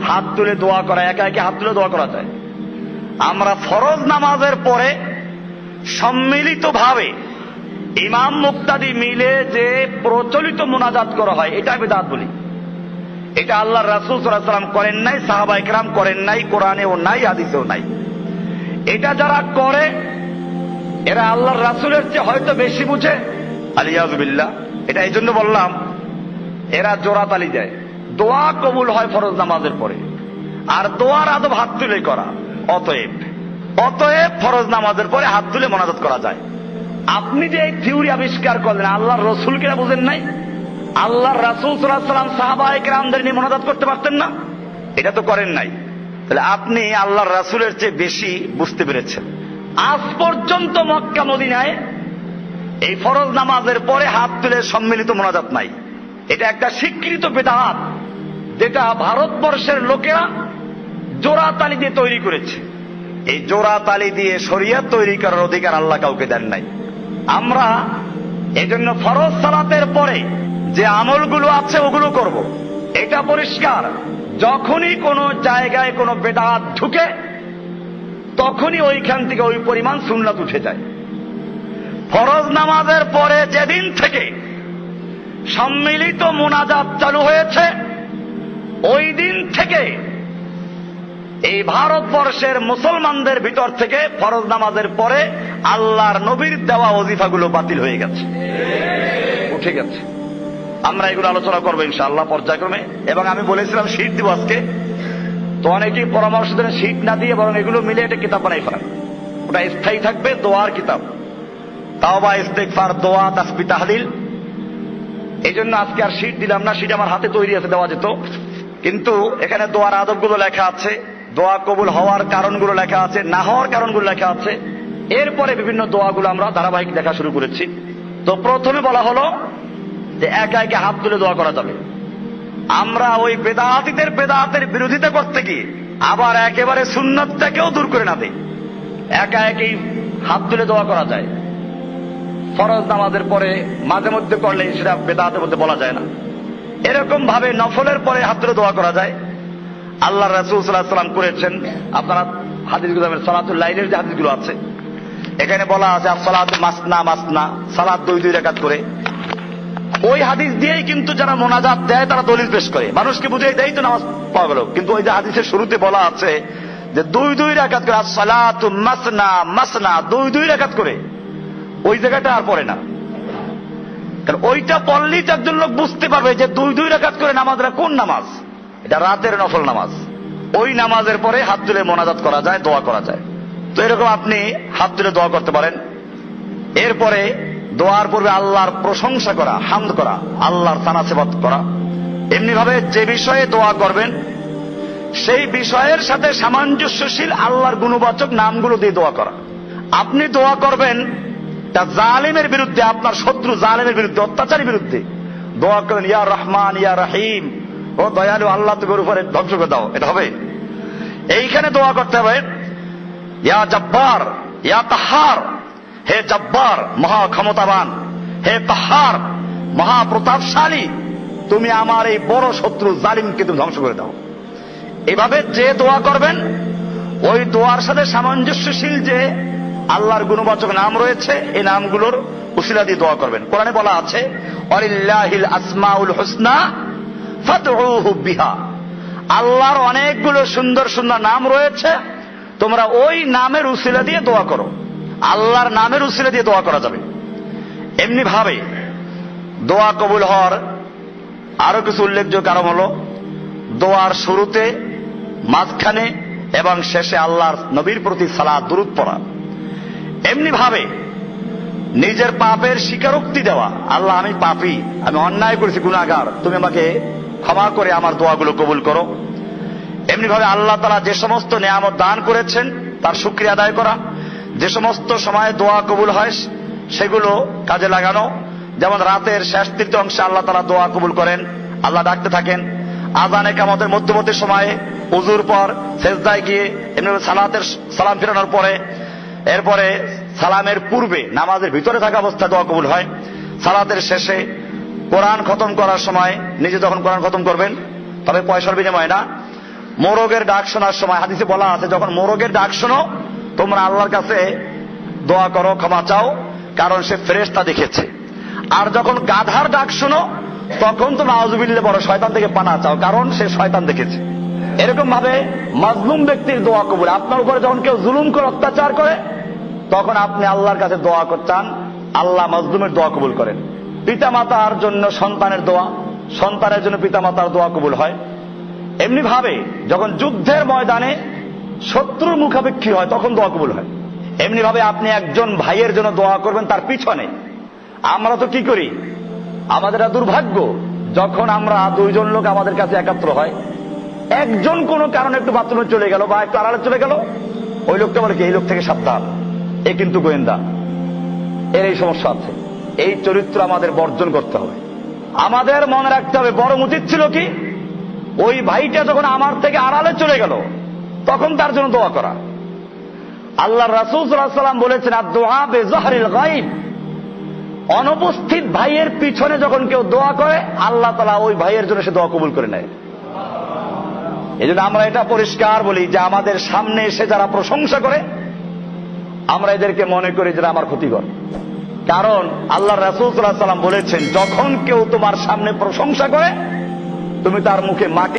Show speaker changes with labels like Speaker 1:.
Speaker 1: হাত তুলে দোয়া করা, একা একা হাত তুলে দোয়া করা যায়। আমরা ফরজ নামাজের পরে সম্মিলিতভাবে ইমাম মুক্তাদি মিলে যে প্রচলিত মুনাজাত করা হয়, এটা বিদআত বলি। এটা আল্লাহর রাসূল সাল্লাল্লাহু আলাইহি ওয়াসাল্লাম করেন নাই, সাহাবায়ে কেরাম করেন নাই, কোরআনেও নাই, হাদিসেও নাই। এটা যারা করে এরা আল্লাহর রাসূলের চেয়ে হয়তো বেশি বুঝে, আলিয়াযু বিল্লাহ। এটা এই জন্য বললাম, এরা জোড়াতালি দেয়। দোয়া কবুল হয় ফরজ নামাজের পরে, আর দোয়ার আদব হাত তুলে করা। অতএব ফরজ নামাজের পরে হাত তুলে মোনাজাত করা যায়। আপনি যে এই থিওরি আবিষ্কার করলেন, আল্লাহর রসুলকে বুঝেন নাই? আল্লাহর রাসূল সাল্লাল্লাহু আলাইহি ওয়াসাল্লাম সাহাবায়ে কেরামদের নিয়ে মোনাজাত করতে পারতেন না? এটা তো করেন নাই। তাহলে আপনি আল্লাহর রাসূলের চেয়ে বেশি বুঝতে পেরেছেন। আজ পর্যন্ত মক্কা মদিনায় এই ফরজ নামাজের পরে হাত তুলে সম্মিলিত মোনাজাত নাই। এটা একটা স্বীকৃত বিদআত, যেটা ভারতবর্ষের লোকেরা জোড়া তালি দিয়ে তৈরি করেছে। এই জোড়া তালি দিয়ে শরিয়ত তৈরি করার অধিকার আল্লাহ কাউকে দেন নাই। আমরা এজন্য ফরজ সালাতের পরে যে আমলগুলো আছে ওগুলো করব, এটা পরিষ্কার। যখনই কোনো জায়গায় কোনো বিদআত ঢুকে তখনই ওইখান থেকে ওই পরিমাণ সুন্নাত উঠে যায়। ফরজ নামাজের পরে যেদিন থেকে সম্মিলিত মুনাজাত চালু হয়েছে, ওই দিন থেকে এই ভারতবর্ষের মুসলমানদের ভিতর থেকে ফরজ নামাজের পরে আল্লাহর নবীর দেওয়া ওজিফাগুলো বাতিল হয়ে গেছে, উঠে গেছে। আমরা এগুলো আলোচনা করবো ইনশাআল্লাহ পর্যায়ক্রমে। এবং আমি বলেছিলাম শীট দিব আজকে, তো অনেকেই পরামর্শ দেন শীট না দিয়ে বরং এগুলো মিলে একটা কিতাব বানাই ফেলেন, ওটা স্থায়ী থাকবে, দোয়ার কিতাব, তাওবা, ইস্তেগফার, দোয়া, তাসবিহ, তাহলিল। এই জন্য আজকে আর শীট দিলাম না, শীট আমার হাতে তৈরি আছে, দেওয়া যেত। কিন্তু এখানে দোয়ার আদবগুলো লেখা আছে, দোয়া কবুল হওয়ার কারণগুলো লেখা আছে, না হওয়ার কারণগুলো লেখা আছে। এরপরে বিভিন্ন দোয়াগুলো আমরা ধারাবাহিক দেখা শুরু করেছি। তো প্রথমে বলা হলো যে একা একা হাত তুলে দোয়া করা যাবে। আমরা ওই বেদাতীদের বেদাতের বিরোধিতা করতে গিয়ে আবার একেবারে সুন্নতটাকেও দূর করে না দেই। একা একই হাত তুলে দোয়া করা যায়, ফরজ নামাজের পরে মাঝে মধ্যে করলে সেটা বেদাতের মধ্যে বলা যায় না। এরকম ভাবে নফলের পরে হাত তুলে দোয়া করা যায়। আল্লাহ রাসূল সাল্লাল্লাহু আলাইহি ওয়াসাল্লাম করেছেন। আপনারা হাদিসগুলো, সালাতুল লাইলের যে হাদিসগুলো আছে, এখানে বলা আছে সালাত মাসনা মাসনা, সালাত 2 রাকাত করে। ওই হাদিস দিয়েই কিন্তু যারা মোনাজাত দেয় তারা দলিল পেশ করে, মানুষকে বুঝিয়ে দেয় তো নামাজ পাওয়া গেল। কিন্তু ওই যে হাদিসের শুরুতে বলা আছে যে 2 রাকাত করে, সালাতু মাসনা মাসনা, 2 রাকাত করে, ওই জায়গাটা আর পড়ে না। কারণ ওইটা পড়লেই তো একজন লোক বুঝতে পারবে যে 2 রাকাত করে নামাজটা কোন নামাজ, এটা রাতের নফল নামাজ। ওই নামাজের পরে হাত তুলে মোনাজাত করা যায়, দোয়া করা যায়। তো এরকম আপনি হাত তুলে দোয়া করতে পারেন। এরপরে দোয়ার পূর্বে আল্লাহর প্রশংসা করা, হামদ করা, আল্লাহর সানাসেবাত করা। এমনি ভাবে যে বিষয়ে দোয়া করবেন সেই বিষয়ের সাথে সামঞ্জস্যশীল আল্লাহর গুণবাচক নামগুলো দিয়ে দোয়া করা। আপনি দোয়া করবেন তা জালিমের বিরুদ্ধে, আপনার শত্রু জালিমের বিরুদ্ধে, অত্যাচারীর বিরুদ্ধে দোয়া করেন, ইয়া রহমান ইয়া রহিম, ও দয়ালু আল্লাহ তুমি ওর উপরে ধ্বংস করে দাও, এটা হবে। এইখানে দোয়া করতে হবে ইয়া জব্বার ইয়া কাহার, হে জব্বার মহা ক্ষমতাবান, হে কাহার মহা প্রতাপশালী, তুমি আমার এই বড় শত্রু জালিমকে তুমি ধ্বংস করে দাও। এভাবে যে দোয়া করবেন ওই দোয়ার সাথে সামঞ্জস্যশীল যে আল্লাহর গুণবাচক নাম রয়েছে, এই নামগুলোর উসিলা দিয়ে দোয়া করবেন। কোরআনে বলা আছে ওয়ালিল্লাহিল আসমাউল হুসনা ফাদউহু বিহা, আল্লাহর অনেকগুলো সুন্দর সুন্দর নাম রয়েছে, তোমরা ওই নামের উসিলা দিয়ে দোয়া করো। আল্লাহর নামের উসিলা দিয়ে দোয়া করা যাবে। এমনি ভাবে দোয়া কবুল হওয়ার আরো কিছু উল্লেখযোগ্য কারণ হলো দোয়ার শুরুতে, মাঝখানে এবং শেষে আল্লাহর নবীর প্রতি সালাত দুরূদ পড়া। এমনি ভাবে নিজের পাপের স্বীকারোক্তি দেওয়া, আল্লাহ আমি পাপী, আমি অন্যায় করেছি, গুনাহগার, তুমি আমাকে ক্ষমা করে আমার দোয়াগুলো কবুল করো। এমনি ভাবে আল্লাহ তাআলা যে সমস্ত নিয়ামত দান করেছেন তার শুকরিয়া আদায় করা। যে সমস্ত সময়ে দোয়া কবুল হয় সেগুলো কাজে লাগানো। যেমন রাতের শেষ তৃতীয়াংশে আল্লাহ তাআলা দোয়া কবুল করেন, আল্লাহ ডাকতে থাকেন। আযান ইকামতের মধ্যবর্তী সময়ে, ওযুর পর, সেজদায় গিয়ে, এমনি সালাতের সালাম ফিরানোর পরে, এরপরে সালামের পূর্বে নামাজের ভিতরে থাকা অবস্থায় দোয়া কবুল হয়। সালাতের শেষে, কোরআন খতম করার সময়, নিজে যখন কোরআন খতম করবেন, তবে পয়সার বিনিময়ে না, মোরগের ডাক শোনার সময় হাদিসে বলা আছে, যখন মোরগের ডাক শোনো তোমরা আল্লাহর কাছে দোয়া করো, ক্ষমা চাও, কারণ সে ফেরেশতা দেখেছে। আর যখন গাধার ডাক শোনো তখন তো নাউজুবিল্লাহ বড় শয়তান থেকে পানা চাও, কারণ সে শয়তান দেখেছে। এরকম ভাবে মাজলুম ব্যক্তির দোয়া কবুল। আপনার উপরে যখন কেউ জুলুম করে, অত্যাচার করে, তখন আপনি আল্লাহর কাছে দোয়া চান, আল্লাহ মাজলুমের দোয়া কবুল করেন। পিতামাতার জন্য সন্তানের দোয়া, সন্তানের জন্য পিতামাতার দোয়া কবুল হয়। এমনি ভাবে যখন যুদ্ধের ময়দানে শত্রুর মুখাপেক্ষী হয় তখন দোয়া কবুল হয়। এমনি ভাবে আপনি একজন ভাইয়ের জন্য দোয়া করবেন তার পিছনে। আমরা তো কি করি, আমাদের দুর্ভাগ্য, যখন আমরা দুইজন লোক আমাদের কাছে একাত্র হয়, একজন কোন কারণে একটু বাথরুমে চলে গেল বা একটু আড়ালে চলে গেল, ওই লোকটা বলে কি এই লোক থেকে সাবধান, এ কিন্তু গোয়েন্দা, এর এই সমস্যা আছে। এই চরিত্র আমাদের বর্জন করতে হবে। আমাদের মনে রাখতে হবে বরং উচিত ছিল কি, ওই ভাইটা যখন আমার থেকে আড়ালে চলে গেল তখন তার জন্য দোয়া করা। আল্লাহ রাসূল সাল্লাল্লাহু আলাইহি ওয়াসাল্লাম বলেছেন, আদ-দুআ বিযাহরিল গায়ব, অনুপস্থিত ভাইয়ের পিছনে যখন কেউ দোয়া করে আল্লাহ তাআলা ওই ভাইয়ের জন্য সে দোয়া কবুল করে নেয়। এই জন্য আমরা এটা পরিষ্কার বলি যে আমাদের সামনে এসে যারা প্রশংসা করে আমরা এদেরকে মনে করি যারা আমার ক্ষতিকর। কারণ আল্লাহ রাসূল সাল্লাল্লাহু আলাইহি ওয়াসাল্লাম বলেছেন, যখন কেউ তোমার সামনে প্রশংসা করে তুমি তার মুখে মাটি